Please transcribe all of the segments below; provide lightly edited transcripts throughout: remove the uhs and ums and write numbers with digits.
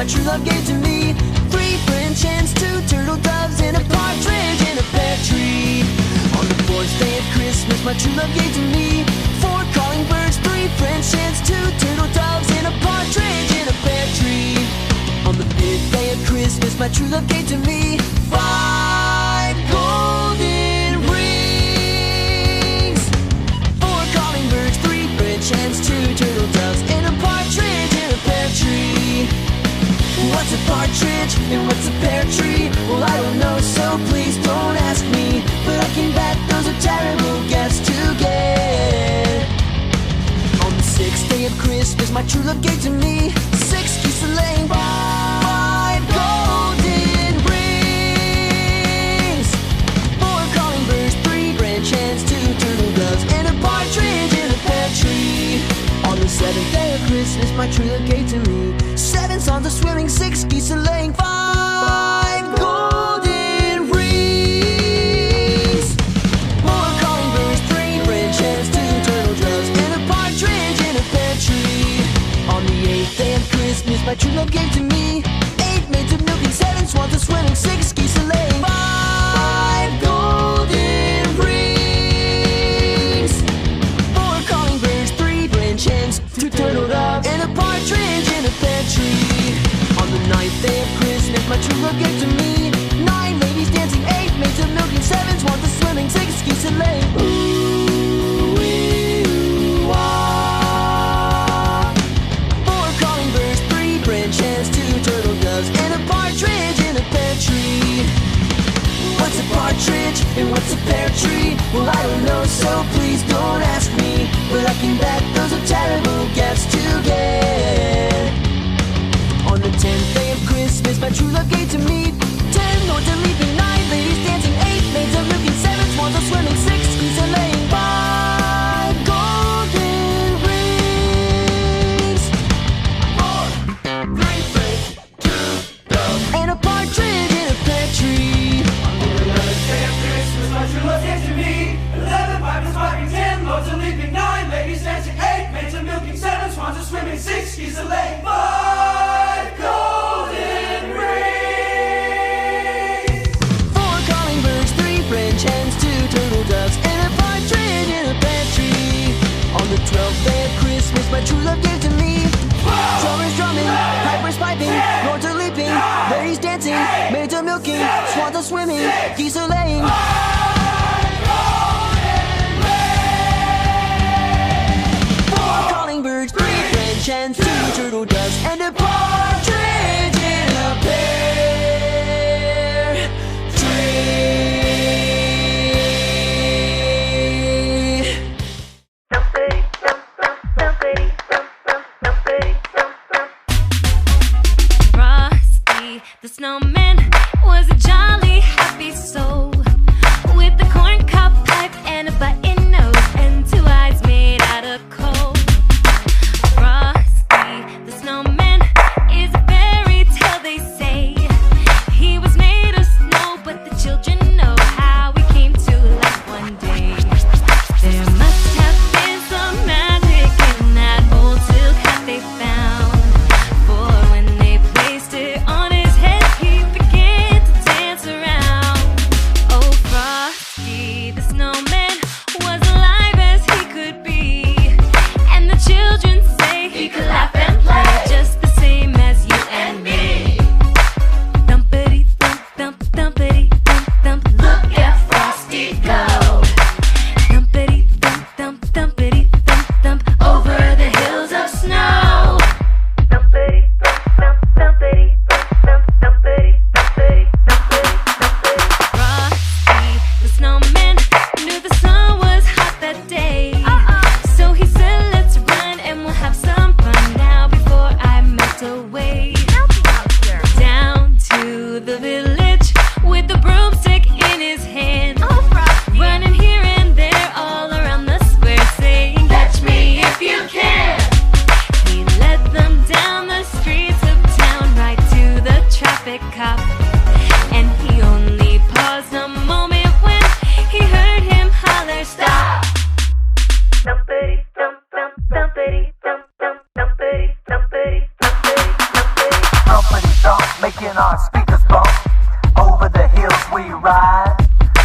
my true love gave to me. 3 French hens, 2 turtle doves, and a partridge in a pear tree. On the 4th day of Christmas, my true love gave to me. 4 calling birds, 3 French hens, 2 turtle doves, and a partridge in a pear tree. On the 5th day of Christmas, my true love gave to me. 5 golden rings, 4 calling birds, 3 French hens, 2 turtle doves, and a partridge in a pear tree. What's a partridge and what's a pear tree? Well, I don't know, so please don't ask me. But I can bet those are terrible guests to get. On the 6th day of Christmas, my true love gave to me 6 geese laying, 5 golden rings, 4 calling birds, 3 French hens, 2 turtle doves, and a partridge in a pear tree. On the 7th day of Christmas, my true love gave to me 7 swans are swimming, 6 geese are laying, 5 golden rings, 4 calling birds, 3 French hens, 2 turtle doves, and a partridge in a pear tree. On the 8th day of Christmas, my true love gave to me 8 maids of milk and 7 swans are swimming, 6 geese are laying, 5 golden rings, 4 calling birds, 3 French hens, 2 turtle doves, and a partridge in a pear tree. On the 9th day of Christmas, my true love gave to me 9 ladies dancing, 8 maids of milk and 7 swans are swimming, 6 geese are laying. Ooh, wee, ooh, ah. 4 calling birds, 3 French hens, 2 turtle doves, and a partridge in a pear tree. What's a partridge and what's a pear tree? Well, I don't know, so please don't ask me. But I can bet those are terrible gifts to get. On the 10th day of Christmas, my true love gave to me 10 lords are leaping, 9 ladies dancing, 8 maids are milking, 7 swans are swimming, 6 geese are laying, 5 golden rings, 4 3 French, 2 doves, and a partridge in a pear tree. On the 11th day of Christmas, my true love gave to me 11 pipers piping, 10 lords are leaping, 9 ladies dancing, 8 maids are milking, 7 swans are swimming, 6 geese are laying, 5 golden rings, 4 calling birds, 3 French hens, 2 turtle doves, and a partridge in a pear tree. On the 12th day of Christmas, my true love gave to me 12 drummers drumming, pipers piping, lords are leaping, ladies dancing, maids are milking, swans are swimming, geese are laying. 5 golden rings, 4 calling birds, 3 French hens, 2 turtle doves, and a partridge in a pear tree. Frosty the snowman was a jolly happy soul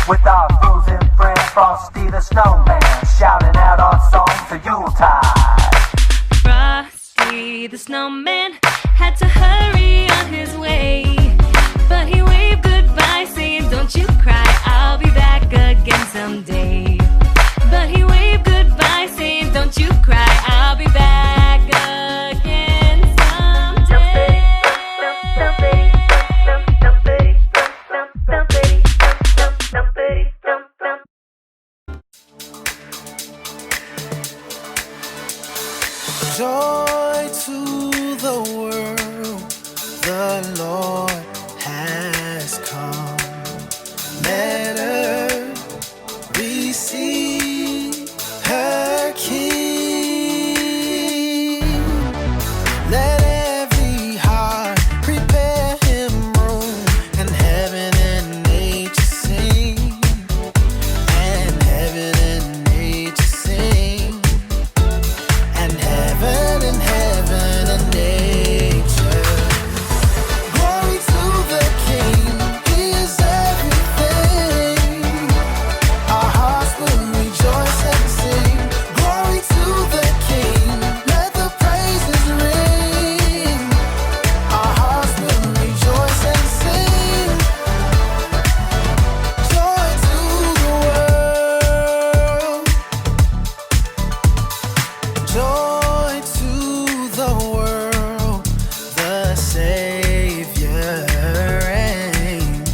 with our frozen friend Frosty the Snowman, shouting out our song for Yuletide. Frosty the Snowman had to hurry on his way, but he waved goodbye saying, "Don't you cry, I'll be back again someday." But he waved goodbye saying, "Don't you cry, I'll be back again someday." Joy to the world, the Lord has come. Let earth receive her King. Let every heart prepare him room, and heaven and nature sing, and heaven and nature sing, and heaven and nature. Glory to the King, he is everything. Our hearts will rejoice and sing. Glory to the King, let the praises ring. Our hearts will rejoice and sing. Joy to the world. Joy to the world, the Savior reigns.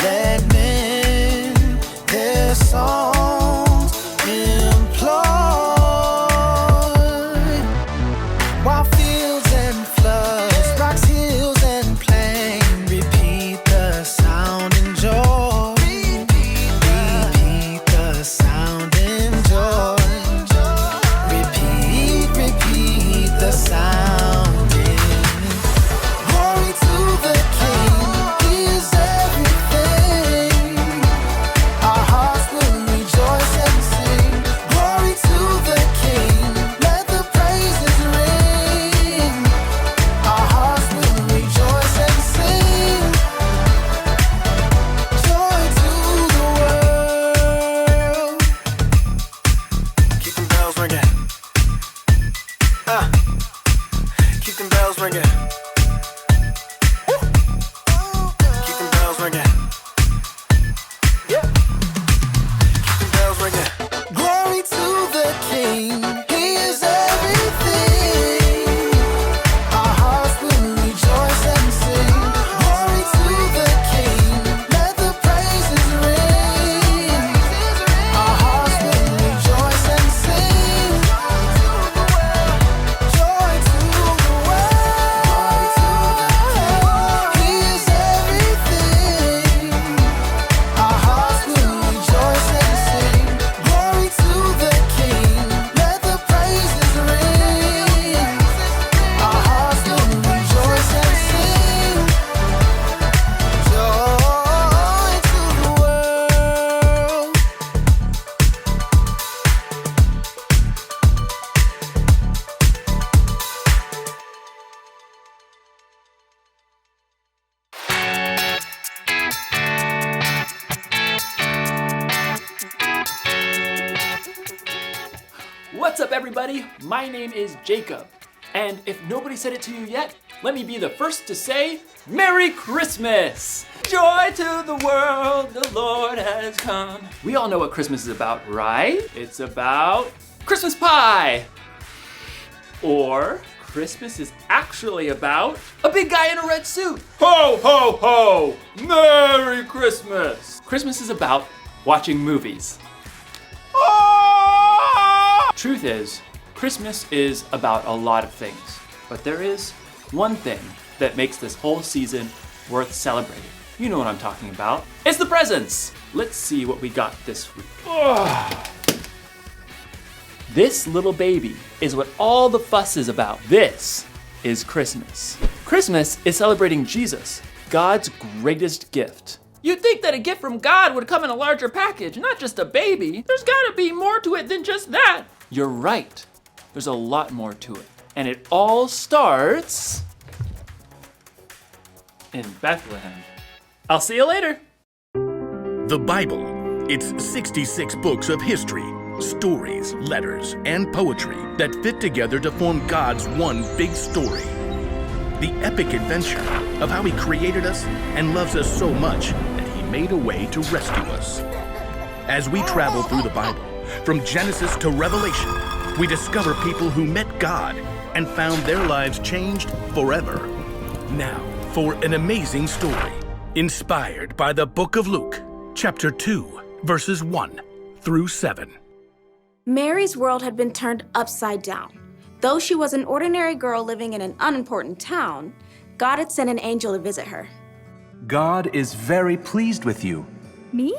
Let men their songs employ, while fields and floods, rocks, hills and plain repeat the sound and joy. Repeat the sound and joy. Repeat the sounding. Glory to the King, he is everything. Our hearts will rejoice and sing. Glory to the King, let the praises ring. Our hearts will rejoice and sing. Joy to the world. Keep them bells ringing. Keep them bells ringing. Keep them bells ringing. Yeah. Keep them bells ringing. Glory to the King, he is everything. Our hearts will rejoice and sing. Glory to the King, let the praises ring. Our hearts will rejoice and sing. Joy to the world. He is everything. Our hearts will rejoice and sing. Glory to the King, let the praises ring. Our hearts will rejoice and sing. Joy to the world. What's up, everybody? My name is Jacob, and if nobody said it to you yet, let me be the first to say Merry Christmas! Joy to the world, the Lord has come. We all know what Christmas is about, right? It's about Christmas pie! Or Christmas is actually about a big guy in a red suit. Ho, ho, ho! Merry Christmas! Christmas is about watching movies. Truth is, Christmas is about a lot of things, but there is one thing that makes this whole season worth celebrating. You know what I'm talking about. It's the presents! Let's see what we got this week. This little baby is what all the fuss is about. This is Christmas. Christmas is celebrating Jesus, God's greatest gift. You'd think that a gift from God would come in a larger package, not just a baby. There's gotta be more to it than just that. You're right. There's a lot more to it. And it all starts in Bethlehem. I'll see you later. The Bible, It's 66 books of history, stories, letters, and poetry that fit together to form God's one big story. The epic adventure of how He created us and loves us so much that He made a way to rescue us. As we travel through the Bible, from Genesis to Revelation, we discover people who met God and found their lives changed forever. Now, for an amazing story, inspired by the book of Luke, chapter 2, verses 1 through 7. Mary's world had been turned upside down. Though she was an ordinary girl living in an unimportant town, God had sent an angel to visit her. God is very pleased with you. Me?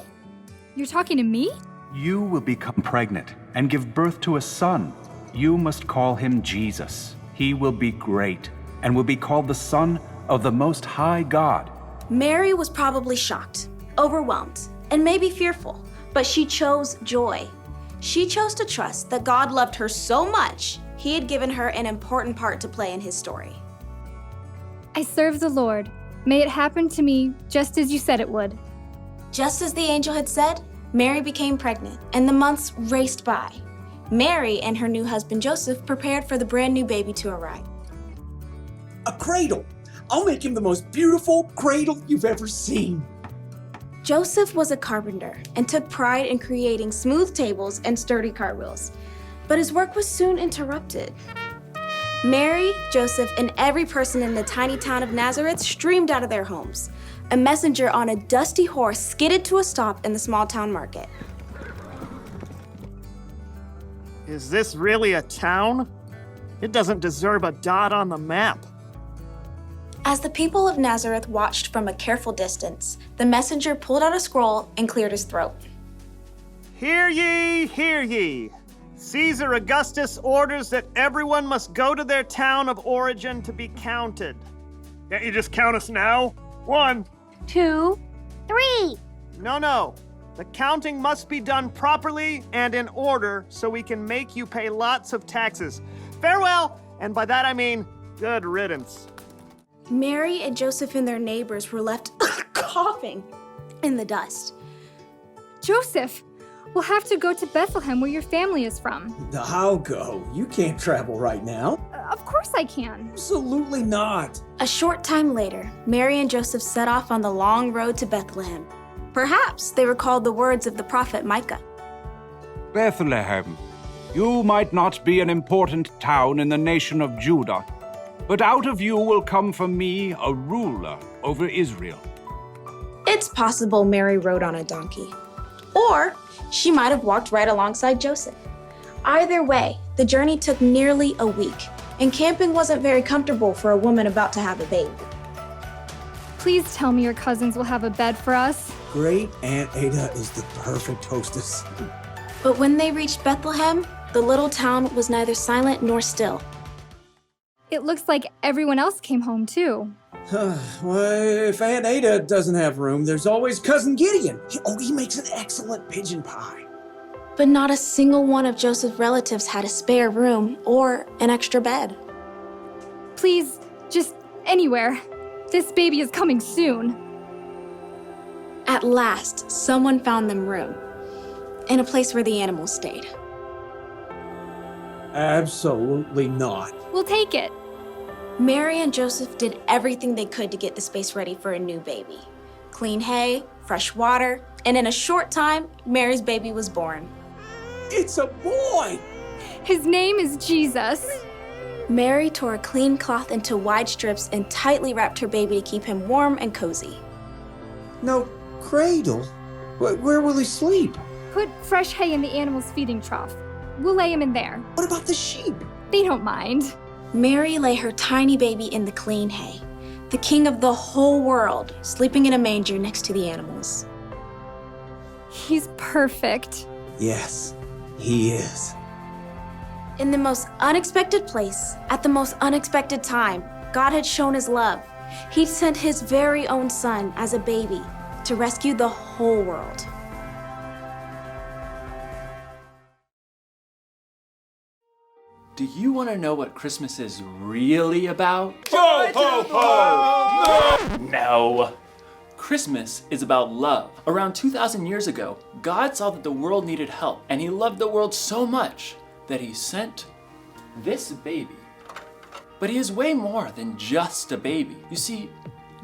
You're talking to me? You will become pregnant and give birth to a son. You must call him Jesus. He will be great and will be called the Son of the Most High God. Mary was probably shocked, overwhelmed, and maybe fearful, but she chose joy. She chose to trust that God loved her so much, He had given her an important part to play in His story. I serve the Lord. May it happen to me just as you said it would. Just as the angel had said, Mary became pregnant, and the months raced by. Mary and her new husband Joseph prepared for the brand new baby to arrive. A cradle! I'll make him the most beautiful cradle you've ever seen. Joseph was a carpenter and took pride in creating smooth tables and sturdy cartwheels, but his work was soon interrupted. Mary, Joseph, and every person in the tiny town of Nazareth streamed out of their homes. A messenger on a dusty horse skidded to a stop in the small town market. Is this really a town? It doesn't deserve a dot on the map. As the people of Nazareth watched from a careful distance, the messenger pulled out a scroll and cleared his throat. Hear ye, hear ye. Caesar Augustus orders that everyone must go to their town of origin to be counted. Can't you just count us now? 1, 2, 3. No. The counting must be done properly and in order so we can make you pay lots of taxes. Farewell, and by that I mean good riddance. Mary and Joseph and their neighbors were left coughing in the dust. Joseph, we'll have to go to Bethlehem where your family is from. I'll go. You can't travel right now. Of course I can. Absolutely not. A short time later, Mary and Joseph set off on the long road to Bethlehem. Perhaps they recalled the words of the prophet Micah. Bethlehem, you might not be an important town in the nation of Judah, but out of you will come for me a ruler over Israel. It's possible Mary rode on a donkey. Or she might have walked right alongside Joseph. Either way, the journey took nearly a week, and camping wasn't very comfortable for a woman about to have a baby. Please tell me your cousins will have a bed for us. Great Aunt Ada is the perfect hostess. But when they reached Bethlehem, the little town was neither silent nor still. It looks like everyone else came home too. Well, if Aunt Ada doesn't have room, there's always Cousin Gideon. He makes an excellent pigeon pie. But not a single one of Joseph's relatives had a spare room or an extra bed. Please, just anywhere. This baby is coming soon. At last, someone found them room, in a place where the animals stayed. Absolutely not. We'll take it. Mary and Joseph did everything they could to get the space ready for a new baby. Clean hay, fresh water, and in a short time, Mary's baby was born. It's a boy! His name is Jesus. Mary tore a clean cloth into wide strips and tightly wrapped her baby to keep him warm and cozy. No cradle? Where will he sleep? Put fresh hay in the animal's feeding trough. We'll lay him in there. What about the sheep? They don't mind. Mary lay her tiny baby in the clean hay, the king of the whole world, sleeping in a manger next to the animals. He's perfect. Yes, he is. In the most unexpected place, at the most unexpected time, God had shown His love. He sent His very own Son as a baby to rescue the whole world. Do you want to know what Christmas is really about? Ho, ho, ho! No. Christmas is about love. Around 2,000 years ago, God saw that the world needed help, and he loved the world so much that he sent this baby. But he is way more than just a baby. You see,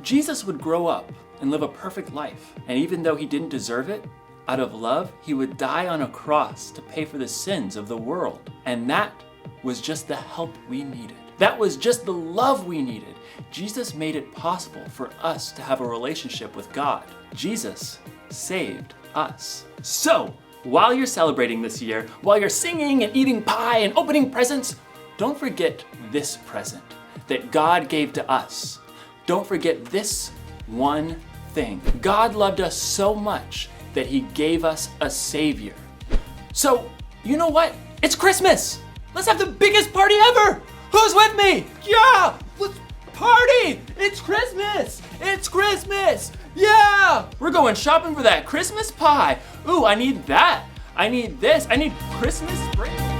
Jesus would grow up and live a perfect life, and even though he didn't deserve it, out of love, he would die on a cross to pay for the sins of the world. And that was just the help we needed. That was just the love we needed. Jesus made it possible for us to have a relationship with God. Jesus saved us. So, while you're celebrating this year, while you're singing and eating pie and opening presents, don't forget this present that God gave to us. Don't forget this one thing. God loved us so much that he gave us a savior. So, you know what? It's Christmas! Let's have the biggest party ever! Who's with me? Yeah! Let's party! It's Christmas! It's Christmas! Yeah! We're going shopping for that Christmas pie. Ooh, I need that. I need this. I need Christmas sprinkles.